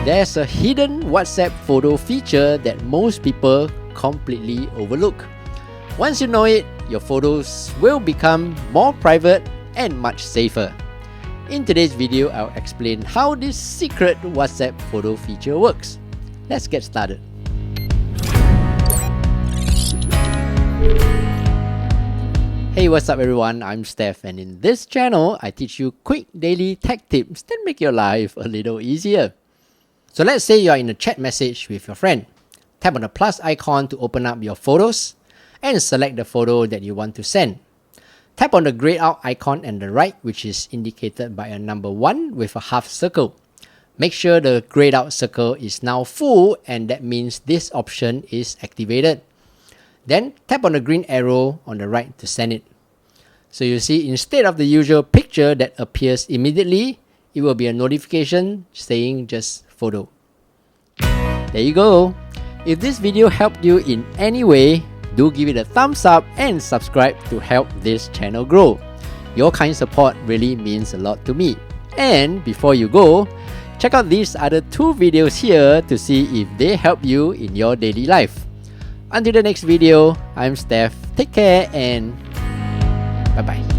There's a hidden WhatsApp photo feature that most people completely overlook. Once you know it, your photos will become more private and much safer. In today's video, I'll explain how this secret WhatsApp photo feature works. Let's get started. Hey, what's up everyone? I'm Steph, and in this channel, I teach you quick daily tech tips that make your life a little easier. So let's say you're in a chat message with your friend. Tap on the plus icon to open up your photos and select the photo that you want to send. Tap on the grayed out icon on the right, which is indicated by a number 1 with a half circle. Make sure the grayed out circle is now full, and that means this option is activated. Then tap on the green arrow on the right to send it. So you see, instead of the usual picture that appears immediately, it will be a notification saying just photo. There you go. If this video helped you in any way, do give it a thumbs up and subscribe to help this channel grow. Your kind support really means a lot to me. And before you go, check out these other 2 videos here to see if they help you in your daily life. Until the next video, I'm Steph. Take care and bye-bye.